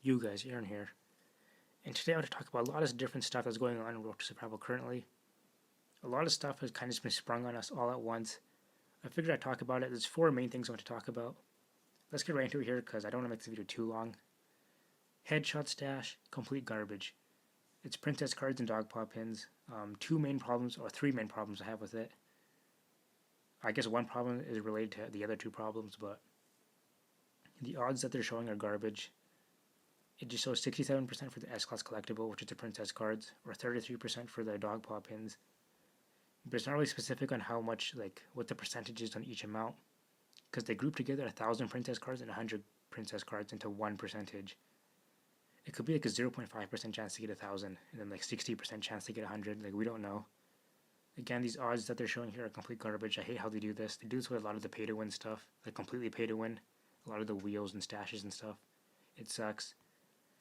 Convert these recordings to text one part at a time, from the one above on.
You guys, Aaron here. And today I want to talk about a lot of different stuff that's going on in Road to Survival currently. A lot of stuff has kind of just been sprung on us all at once. I figured I'd talk about it. There's four main things I want to talk about. Let's get right into it here because I don't want to make this video too long. Headshot stash, complete garbage. It's princess cards and dog paw pins. Three main problems I have with it. I guess one problem is related to the other two problems, but the odds that they're showing are garbage. It just shows 67% for the S-Class collectible, which is the princess cards, or 33% for the dog paw pins. But it's not really specific on how much, like, what the percentage is on each amount, because they group together 1,000 princess cards and 100 princess cards into one percentage. It could be like a 0.5% chance to get 1,000, and then like 60% chance to get 100. Like, we don't know. Again, these odds that they're showing here are complete garbage. I hate how they do this. They do this with a lot of the pay to win stuff, like completely pay to win. A lot of the wheels and stashes and stuff. It sucks.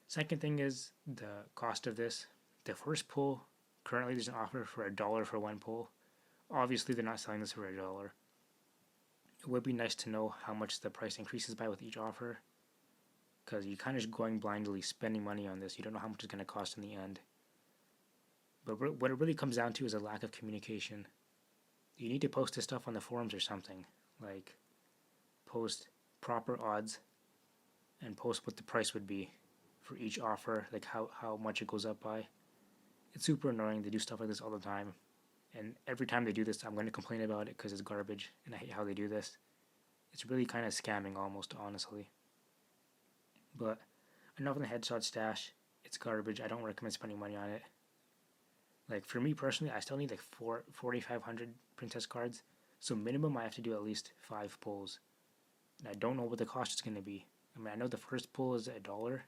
Second thing is the cost of this. The first pull, currently there's an offer for $1 for one pull. Obviously, they're not selling this for $1. It would be nice to know how much the price increases by with each offer, because you're kind of just going blindly spending money on this. You don't know how much it's going to cost in the end. But what it really comes down to is a lack of communication. You need to post this stuff on the forums or something. Like, post proper odds and post what the price would be for each offer, like how much it goes up by. It's super annoying. They do stuff like this all the time. And every time they do this, I'm going to complain about it because it's garbage and I hate how they do this. It's really kind of scamming almost, honestly. But enough on the headshot stash. It's garbage. I don't recommend spending money on it. Like, for me personally, I still need like 4,500 princess cards. So minimum I have to do at least 5 pulls. And I don't know what the cost is going to be. I mean, I know the first pull is $1.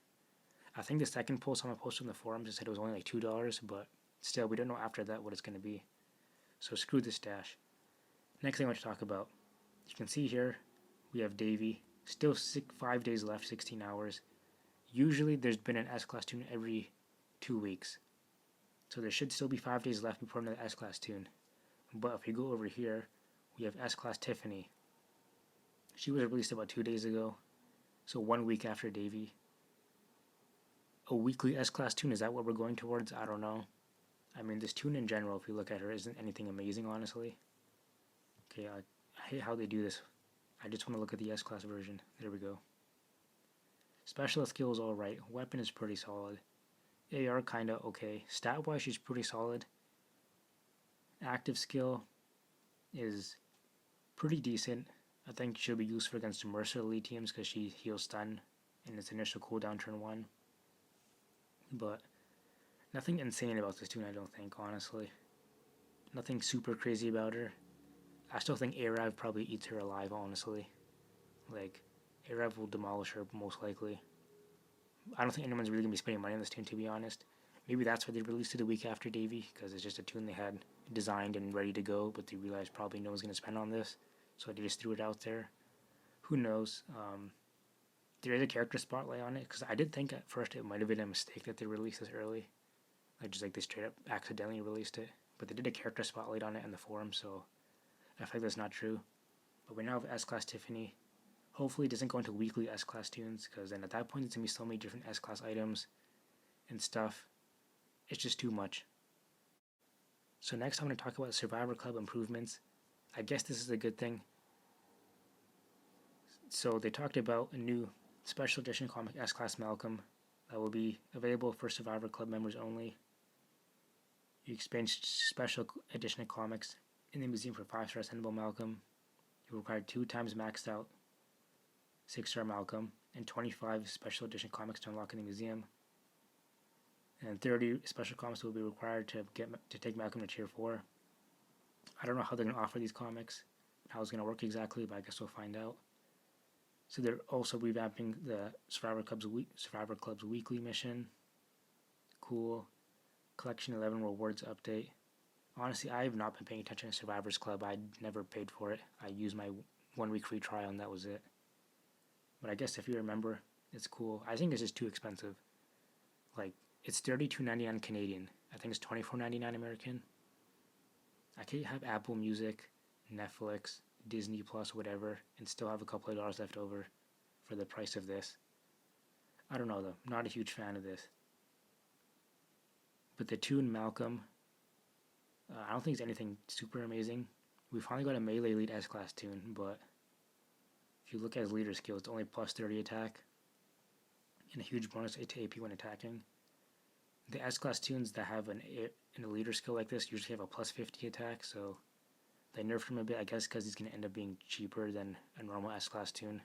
I think the second poll someone posted on the forums said it was only like $2, but still, we don't know after that what it's going to be. So screw this stash. Next thing I want to talk about. You can see here, we have Davy. Still 5 days left, 16 hours. Usually there's been an S-Class toon every 2 weeks. So there should still be 5 days left before another S-Class toon. But if you go over here, we have S-Class Tiffany. She was released about 2 days ago. So 1 week after Davy. A weekly S-Class toon, is that what we're going towards? I don't know. I mean, this toon in general, if you look at her, isn't anything amazing, honestly. Okay, I hate how they do this. I just want to look at the S-Class version. There we go. Specialist skill is alright. Weapon is pretty solid. AR kinda okay. Stat-wise, she's pretty solid. Active skill is pretty decent. I think she'll be useful against Mercer elite teams because she heals stun in its initial cooldown turn 1. But nothing insane about this toon, I don't think, honestly. Nothing super crazy about her. I still think Arav probably eats her alive, honestly. Like, Arav will demolish her, most likely. I don't think anyone's really going to be spending money on this toon, to be honest. Maybe that's why they released it a week after Davy, because it's just a toon they had designed and ready to go, but they realized probably no one's going to spend on this, so they just threw it out there. Who knows? There is a character spotlight on it, because I did think at first it might have been a mistake that they released this early. Like, just like they straight up accidentally released it. But they did a character spotlight on it in the forum, so I feel like that's not true. But we now have S-Class Tiffany. Hopefully it doesn't go into weekly S-Class toons, because then at that point it's going to be so many different S-Class items and stuff. It's just too much. So next I'm going to talk about Survivor Club improvements. I guess this is a good thing. So they talked about a new special edition comic S-Class Malcolm that will be available for Survivor Club members only. You experience special edition of comics in the museum for 5-star ascendable Malcolm. You require 2 times maxed out 6-star Malcolm and 25 special edition comics to unlock in the museum. And 30 special comics will be required to take Malcolm to tier 4. I don't know how they're going to offer these comics, how it's going to work exactly, but I guess we'll find out. So they're also revamping the Survivor Club's weekly mission. Cool. Collection 11 rewards update. Honestly, I have not been paying attention to Survivor's Club. I never paid for it. I used my 1 week free trial and that was it. But I guess if you remember, it's cool. I think it's just too expensive. Like, it's $32.99 Canadian. I think it's $24.99 American. I could have Apple Music, Netflix, Disney Plus, whatever, and still have a couple of dollars left over for the price of this. I don't know though. Not a huge fan of this. But the Toon Malcolm, I don't think it's anything super amazing. We finally got a melee elite S-class Toon, but if you look at his leader skill, it's only plus 30 attack and a huge bonus to AP when attacking. The S-class Toons that have an leader skill like this usually have a plus 50 attack, so they nerfed him a bit, I guess, because he's going to end up being cheaper than a normal S-class Toon.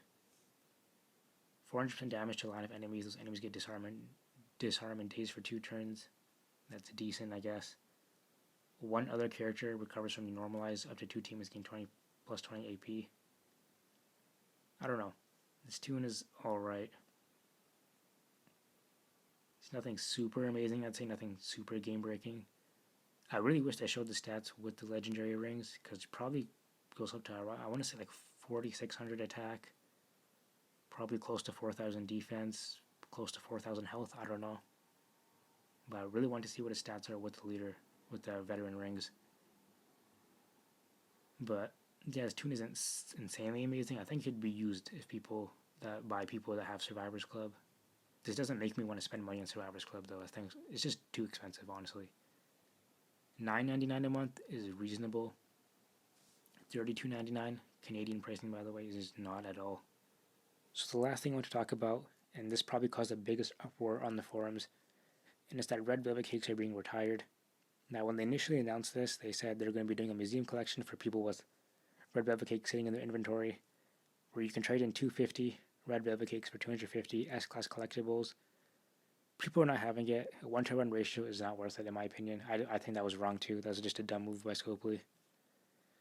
400% damage to a line of enemies. Those enemies get disarm and daze for 2 turns. That's decent, I guess. One other character recovers from normalized up to 2 teams gain 20 plus 20 AP. I don't know. This Toon is alright. It's nothing super amazing. I'd say nothing super game breaking. I really wish they showed the stats with the legendary rings, because it probably goes up to, I want to say like 4,600 attack, probably close to 4,000 defense, close to 4,000 health. I don't know. But I really want to see what his stats are with the leader, with the veteran rings. But yeah, his Toon isn't insanely amazing. I think it could be used if by people that have Survivors Club. This doesn't make me want to spend money on Survivors Club though. I think it's just too expensive, honestly. $9.99 a month is reasonable. $32.99 Canadian pricing, by the way, is not at all. So the last thing I want to talk about, and this probably caused the biggest uproar on the forums, and it's that red velvet cakes are being retired. Now, when they initially announced this, they said they're going to be doing a museum collection for people with red velvet cakes sitting in their inventory, where you can trade in 250 red velvet cakes for 250 S-class collectibles. People are not having it. A 1-to-1 ratio is not worth it, in my opinion. I think that was wrong too. That was just a dumb move by Scopely.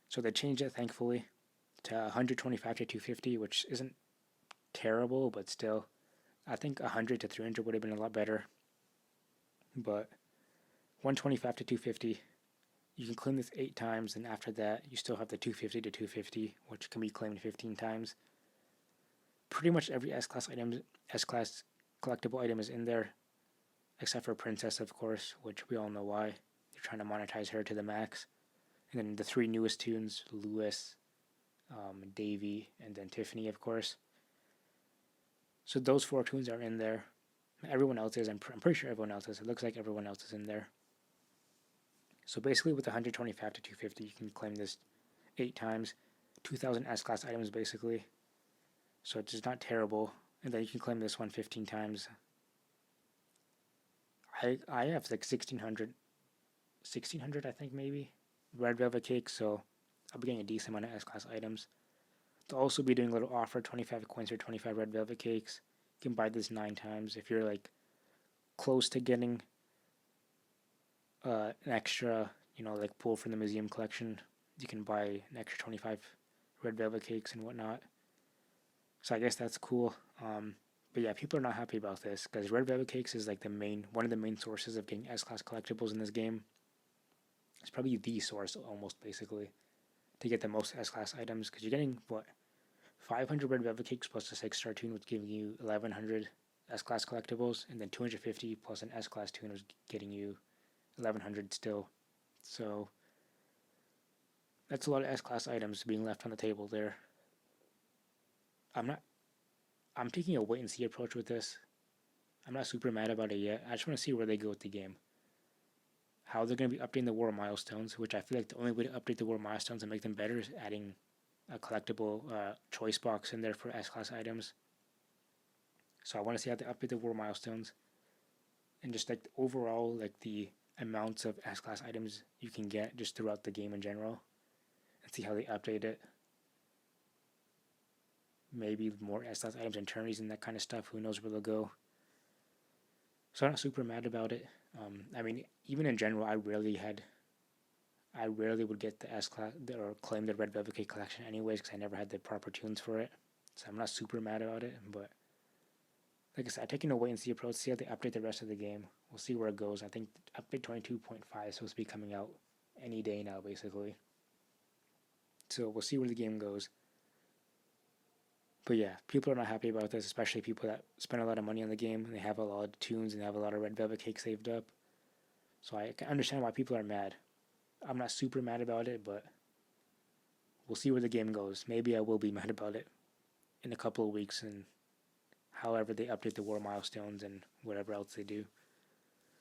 So they changed it, thankfully, to 125 to 250, which isn't terrible, but still, I think 100 to 300 would have been a lot better. But 125 to 250, you can claim this 8 times, and after that, you still have the 250 to 250, which can be claimed 15 times. Pretty much every S-class collectible item is in there, except for Princess, of course, which we all know why. They're trying to monetize her to the max. And then the 3 newest Toons, Lewis, Davy, and then Tiffany, of course. So those 4 Toons are in there. Everyone else is. I'm pretty sure everyone else is. It looks like everyone else is in there. So basically with 125 to 250, you can claim this 8 times. 2,000 S-class items, basically. So it's just not terrible. And then you can claim this one 15 times. I have like 1,600 I think, maybe, red velvet cakes, so I'll be getting a decent amount of S-class items. They'll also be doing a little offer, 25 coins or 25 red velvet cakes. You can buy this 9 times. If you're like close to getting an extra, like pull from the museum collection, you can buy an extra 25 red velvet cakes and whatnot. So I guess that's cool. But yeah, people are not happy about this, because red velvet cakes is like one of the main sources of getting S-class collectibles in this game. It's probably the source, almost, basically, to get the most S-class items, because you're getting, 500 red velvet cakes plus a 6-star Toon was giving you 1,100 S-class collectibles, and then 250 plus an S-class Toon was getting you 1,100 still. So that's a lot of S-class items being left on the table there. I'm taking a wait-and-see approach with this. I'm not super mad about it yet. I just want to see where they go with the game. How they're going to be updating the war milestones, which I feel like the only way to update the war milestones and make them better is adding a collectible choice box in there for S-class items. So I want to see how they update the war milestones, and just like overall, like the amounts of S-class items you can get just throughout the game in general, and see how they update it. Maybe more S-class items and tourneys and that kind of stuff. Who knows where they'll go. So I'm not super mad about it. I mean, even in general, I rarely would get the S-class or claim the red velvet cake collection anyways, because I never had the proper Toons for it. So I'm not super mad about it. But like I said, I'm taking a wait and see approach. See how they update the rest of the game. We'll see where it goes. I think update 22.5 is supposed to be coming out any day now, basically. So we'll see where the game goes. But yeah, people are not happy about this, especially people that spend a lot of money on the game, and they have a lot of Toons and have a lot of red velvet cake saved up. So I can understand why people are mad. I'm not super mad about it, but we'll see where the game goes. Maybe I will be mad about it in a couple of weeks and however they update the war milestones and whatever else they do.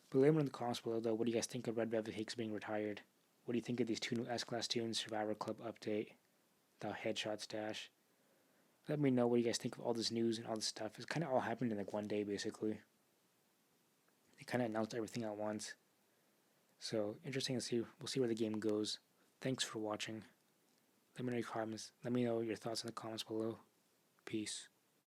But let me know in the comments below though, what do you guys think of Red Velvet Cakes being retired? What do you think of these 2 new S-Class tunes, Survivor Club update, the Headshot Stash? Let me know what you guys think of all this news and all this stuff. It's kind of all happened in like one day basically. They kind of announced everything at once. So interesting to see. We'll see where the game goes. Thanks for watching. Let me know your comments. Let me know your thoughts in the comments below. Peace.